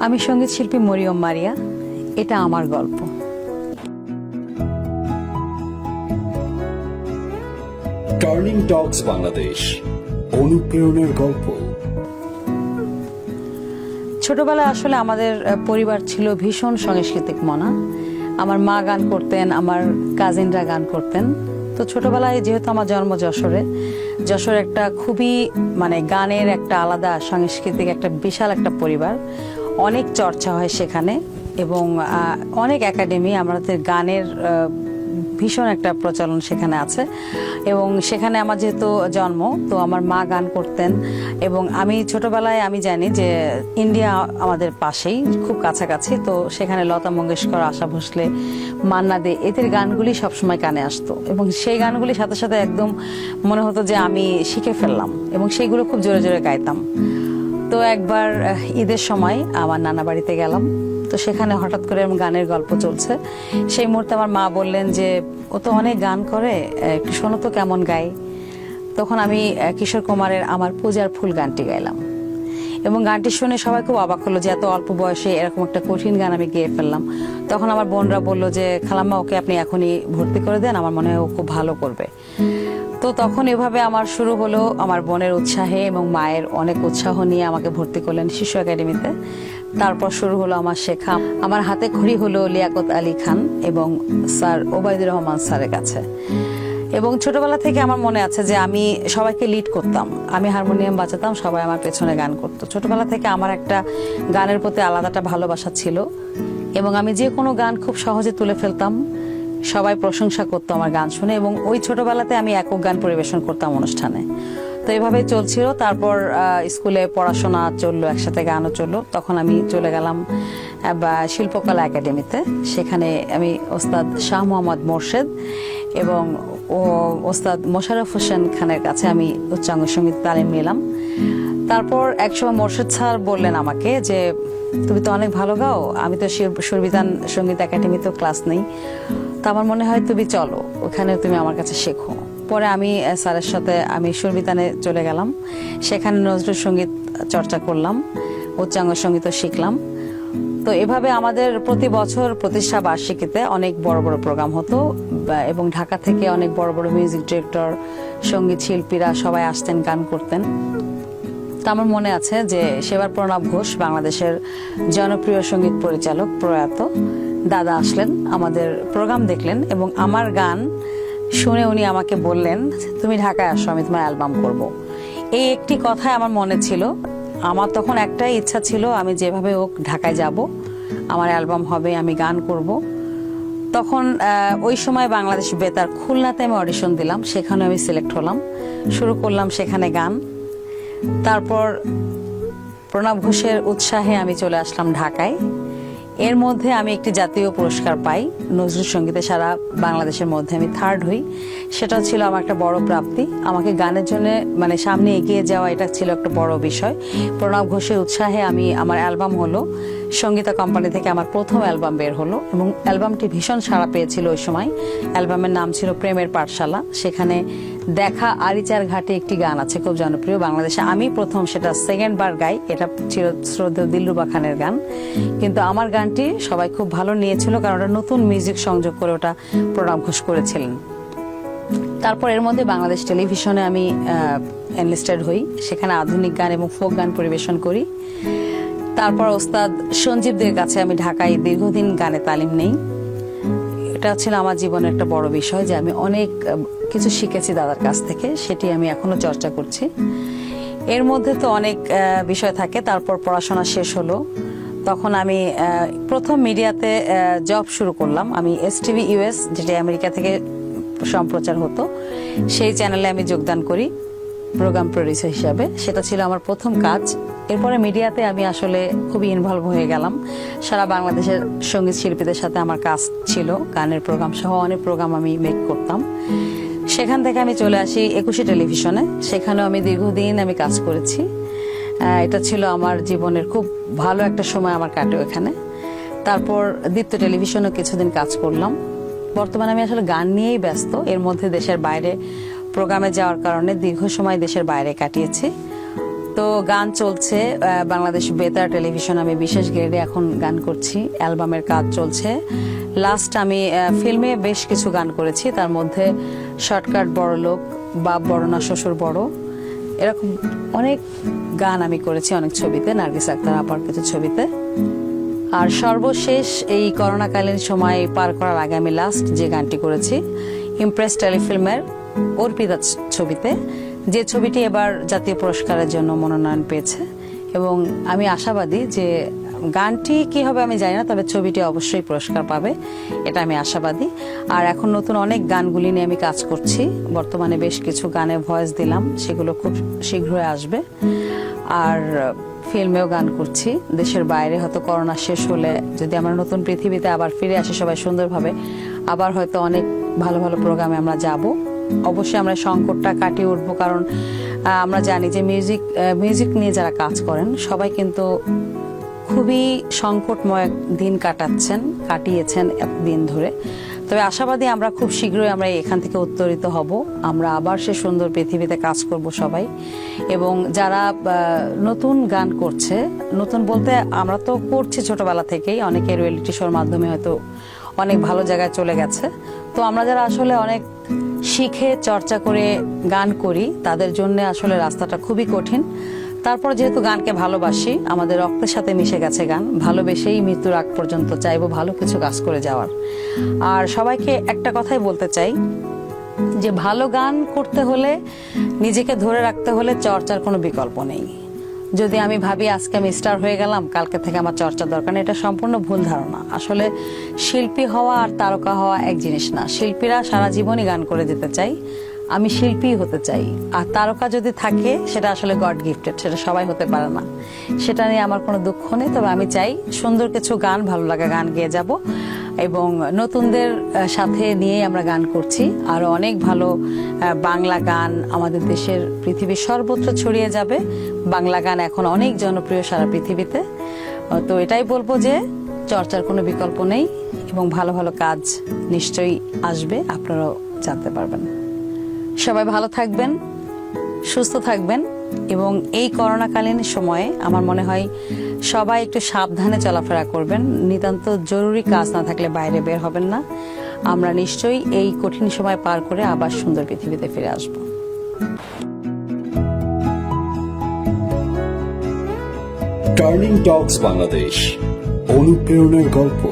আমি সঙ্গীত শিল্পী মরিয়ম মারিয়া। এটা আমার গল্প। টার্নিং টকস বাংলাদেশ, অনুপ্রেরণার গল্প। ছোটবেলায় আসলে আমাদের পরিবার ছিল ভীষণ সাংস্কৃতিক মনা। আমার মা গান করতেন, আমার কাজিনরা গান করতেন। তো ছোটবেলায় যেহেতু আমার জন্ম যশোরে, যশোর একটা খুবই গানের একটা আলাদা সাংস্কৃতিক একটা বিশাল একটা পরিবার। অনেক চর্চা হয় সেখানে এবং অনেক একাডেমি, আমাদের গানের ভীষণ একটা প্রচলন সেখানে আছে। এবং সেখানে আমার যেহেতু জন্ম, তো আমার মা গান করতেন। এবং আমি ছোটবেলায় আমি জানি যে ইন্ডিয়া আমাদের পাশেই, খুব কাছাকাছি। তো সেখানে লতা মঙ্গেশকর, আশা ভোসলে, মান্না দে, এদের গানগুলি সবসময় কানে আসতো এবং সেই গানগুলির সাথে সাথে একদম মনে হতো যে আমি শিখে ফেললাম এবং সেইগুলো খুব জোরে জোরে গাইতাম। তো একবার ঈদের সময় আমার নানা বাড়িতে গেলাম। তো সেখানে হঠাৎ করে গানের গল্প চলছে। সেই মুহূর্তে আমার মা বললেন যে ও তো অনেক গান করে, একটু শোনো তো কেমন গায়। তখন আমি কিশোর কুমারের আমার পূজার ফুল গানটি গাইলাম এবং গানটি শুনে সবাই খুব অবাক হলো যে এত অল্প বয়সে এরকম একটা কঠিন গান আমি গেয়ে ফেললাম। তখন আমার বোনরা বলল যে খালাম্মা, ওকে আপনি এখনই ভর্তি করে দেন, আমার মনে হয় ও খুব ভালো করবে। তো তখন এভাবে আমার শুরু হলো আমার বোনের উৎসাহে এবং মায়ের অনেক উৎসাহ নিয়ে আমাকে ভর্তি করলেন শিশু একাডেমিতে। তারপর শুরু হলো আমার শেখা। আমার হাতে খড়ি হলো লিয়াকত আলী খান এবং স্যার ওবায়দুর রহমান স্যারের কাছে। এবং ছোটবেলা থেকে আমার মনে আছে যে আমি সবাইকে লিড করতাম, আমি হারমোনিয়াম বাজাতাম, সবাই আমার পেছনে গান করতো। ছোটবেলা থেকে আমার একটা গানের প্রতি আলাদাটা ভালোবাসা ছিল এবং আমি যে কোনো গান খুব সহজে তুলে ফেলতাম। সবাই প্রশংসা করতো আমার গান শুনে এবং ওই ছোটবেলাতে আমি একক গান পরিবেশন করতাম অনুষ্ঠানে। তো এভাবেই চলছিল। তারপর স্কুলে পড়াশোনা চললো, একসাথে গানও চললো। তখন আমি চলে গেলাম শিল্পকলা একাডেমিতে। সেখানে আমি ওস্তাদ শাহ মোহাম্মদ মোর্শেদ এবং ওস্তাদ মোশাররফ হোসেন খানের কাছে আমি উচ্চাঙ্গ সঙ্গীত তালিম নিলাম। তারপর একসময় মোর্শেদ স্যার বললেন আমাকে যে তুমি তো অনেক ভালো গাও, আমি তো সুরবিতান সঙ্গীত একাডেমিতেও ক্লাস নেই, তো আমার মনে হয় তুমি চলো, ওখানে তুমি আমার কাছে শেখো। পরে আমি স্যারের সাথে আমি সুরবিতানে চলে গেলাম। সেখানে নজরুল সঙ্গীত চর্চা করলাম, উচ্চাঙ্গ সঙ্গীতও শিখলাম। তো এভাবে আমাদের প্রতি বছর প্রতিষ্ঠা বার্ষিকীতে অনেক বড় বড় প্রোগ্রাম হতো এবং ঢাকা থেকে অনেক বড় বড় মিউজিক ডিরেক্টর, সঙ্গীত শিল্পীরা সবাই আসতেন, গান করতেন। তো আমার মনে আছে যে সেবার প্রণব ঘোষ, বাংলাদেশের জনপ্রিয় সঙ্গীত পরিচালক প্রয়াত দাদা, আসলেন, আমাদের প্রোগ্রাম দেখলেন এবং আমার গান শুনে উনি আমাকে বললেন তুমি ঢাকায় আসো, আমি তোমার অ্যালবাম করব। এই একটি কথাই আমার মনে ছিল। আমার তখন একটাই ইচ্ছা ছিল, আমি যেভাবে হোক ঢাকায় যাব, আমার অ্যালবাম হবে, আমি গান করব। তখন ওই সময় বাংলাদেশ বেতার খুলনাতে আমি অডিশন দিলাম, সেখানে আমি সিলেক্ট হলাম, শুরু করলাম সেখানে গান। তারপর প্রণব ঘোষের উৎসাহে আমি চলে আসলাম ঢাকায়। এর মধ্যে আমি একটি জাতীয় পুরস্কার পাই নজরুল সঙ্গীতে, সারা বাংলাদেশের মধ্যে আমি 3rd হই। সেটা ছিল আমার একটা বড় প্রাপ্তি। আমাকে গানের জন্য সামনে এগিয়ে যাওয়া, এটা ছিল একটা বড় বিষয়। প্রণব ঘোষের উৎসাহে আমার অ্যালবাম হলো, সঙ্গীতা কোম্পানি থেকে আমার প্রথম অ্যালবাম বের হলো এবং অ্যালবামটি ভীষণ সাড়া পেয়েছিল ওই সময়। অ্যালবামের নাম ছিল প্রেমের পাঠশালা। সেখানে দেখা আরিচার ঘাটে একটি গান আছে খুব জনপ্রিয় বাংলাদেশে, আমি প্রথম সেটা 2nd বার গাই। এটা ছিল শ্রদ্ধেয় দিলরুবা খানের গান, কিন্তু আমার গানটি সবাই খুব ভালো নিয়েছিল কারণ ওটা নতুন মিউজিক সংযোগ করে ওটা প্রণব ঘোষ করেছিলেন। তারপর এর মধ্যে বাংলাদেশ টেলিভিশনে আমি এনলিস্টেড হই, সেখানে আধুনিক গান এবং ফোক গান পরিবেশন করি। তারপর ওস্তাদ সঞ্জীবদের কাছে আমি ঢাকায় দীর্ঘদিন গানে তালিম নেই। এটা ছিল আমার জীবনের একটা বড় বিষয় যে আমি অনেক কিছু শিখেছি দাদার কাছ থেকে, সেটি আমি এখনো চর্চা করছি। এর মধ্যে তো অনেক বিষয় থাকে। তারপর পড়াশোনা শেষ হলো, তখন আমি প্রথম মিডিয়াতে জব শুরু করলাম। আমি STV US, যেটি আমেরিকা থেকে সম্প্রচার হতো, সেই চ্যানেলে আমি যোগদান করি প্রোগ্রাম প্রডিউসার হিসাবে। সেটা ছিল আমার প্রথম কাজ। এরপরে মিডিয়াতে আমি আসলে খুবই ইনভলভ হয়ে গেলাম। সারা বাংলাদেশের সঙ্গীত শিল্পীদের সাথে আমার কাজ ছিল, গানের প্রোগ্রাম সহ অনেক প্রোগ্রাম আমি মেক করতাম। সেখান থেকে আমি চলে আসি 21 টেলিভিশনে। সেখানেও আমি দীর্ঘদিন আমি কাজ করেছি। এটা ছিল আমার জীবনের খুব ভালো একটা সময় আমার কাটে ওখানে। তারপর দীপ্ত টেলিভিশনেও কিছুদিন কাজ করলাম। বর্তমানে আমি আসলে গান নিয়েই ব্যস্ত। এর মধ্যে দেশের বাইরে প্রোগ্রামে যাওয়ার কারণে দীর্ঘ সময় দেশের বাইরে কাটিয়েছি। তো গান চলছে বাংলাদেশ বেতার টেলিভিশন, আমি বিশেষ গ্রেডে এখন গান করছি, অ্যালবামের কাজ চলছে। লাস্ট আমি ফিল্মে বেশ কিছু গান করেছি, তার মধ্যে শর্টকাট, বড়লোক, বাপ বড় না শ্বশুর বড়, এরকম অনেক গান আমি করেছি অনেক ছবিতে, নার্গিস আক্তার আপার কিছু ছবিতে। আর সর্বশেষ এই করোনাকালীন সময় পার করার আগে আমি লাস্ট যে গানটি করেছি ইমপ্রেস টেলিফিল্মের অর্পিতা ছবিতে, যে ছবিটি এবার জাতীয় পুরস্কারের জন্য মনোনয়ন পেয়েছে। এবং আমি আশাবাদী যে গানটি কি হবে আমি জানি না, তবে ছবিটি অবশ্যই পুরস্কার পাবে, এটা আমি আশাবাদী। আর এখন নতুন অনেক গানগুলি নিয়ে আমি কাজ করছি, বর্তমানে বেশ কিছু গানে ভয়েস দিলাম, সেগুলো খুব শীঘ্রই আসবে। আর ফিল্মেও গান করছি, দেশের বাইরে হয়তো করোনা শেষ হলে যদি আমরা নতুন পৃথিবীতে আবার ফিরে আসি সবাই সুন্দরভাবে, আবার হয়তো অনেক ভালো ভালো প্রোগ্রামে আমরা যাব। অবশ্যই আমরা সংকটটা কাটিয়ে উঠবো, কারণ আমরা জানি যে মিউজিক নিয়ে যারা কাজ করেন সবাই কিন্তু খুবই সংকটময় দিন কাটিয়েছেন এতদিন ধরে। তবে আশাবাদী আমরা খুব শীঘ্রই আমরা এখান থেকে উত্তরিত হব, আমরা আবার সে সুন্দর পৃথিবীতে কাজ করব সবাই। এবং যারা নতুন গান করছে, নতুন বলতে আমরা তো করছি ছোটবেলা থেকেই, অনেকে রিয়েলিটি শোর মাধ্যমে হয়তো অনেক ভালো জায়গায় চলে গেছে। তো আমরা যারা আসলে অনেক শিখে চর্চা করে গান করি, তাদের জন্য আসলে রাস্তাটা খুবই কঠিন। তারপর যেহেতু গানকে ভালোবাসি, আমাদের রক্তের সাথে মিশে গেছে গান, ভালোবেসেই মৃত্যুর আগ পর্যন্ত চাইবো ভালো কিছু কাজ করে যাওয়ার। আর সবাইকে একটা কথাই বলতে চাই যে ভালো গান করতে হলে, নিজেকে ধরে রাখতে হলে চর্চার কোনো বিকল্প নেই। যদি আমি ভাবি আজকে আমি স্টার হয়ে গেলাম, কালকে থেকে আমার চর্চা দরকার নেই, এটা সম্পূর্ণ ভুল ধারণা। আসলে শিল্পী হওয়া আর তারকা হওয়া এক জিনিস না। শিল্পীরা সারা জীবনই গান করে যেতে চাই, আমি শিল্পী হতে চাই। আর তারকা যদি থাকে সেটা আসলে গড গিফটেড, সেটা সবাই হতে পারে না, সেটা নিয়ে আমার কোনো দুঃখ নেই। তবে আমি চাই সুন্দর কিছু গান, ভালো লাগা গান গেয়ে যাব, এবং নতুনদের সাথে নিয়ে আমরা গান করছি। আরো অনেক ভালো বাংলা গান আমাদের দেশের পৃথিবীর সর্বত্র ছড়িয়ে যাবে। বাংলা গান এখন অনেক জনপ্রিয় সারা পৃথিবীতে। তো এটাই বলবো যে চর্চার কোনো বিকল্প নেই, এবং ভালো ভালো কাজ নিশ্চয়ই আসবে, আপনারাও জানতে পারবেন। সবাই ভালো থাকবেন, সুস্থ থাকবেন, এবং এই করোনাকালীন সময়ে আমার মনে হয় সবাই একটু সাবধানে চলাফেরা করবেন। নিতান্ত জরুরি কাজ না থাকলে বাইরে বের হবেন না। আমরা নিশ্চয়ই এই কঠিন সময় পার করে আবার সুন্দর পৃথিবীতে ফিরে আসব। টার্নিং টকস বাংলাদেশ, অনুপ্রেরণার গল্প।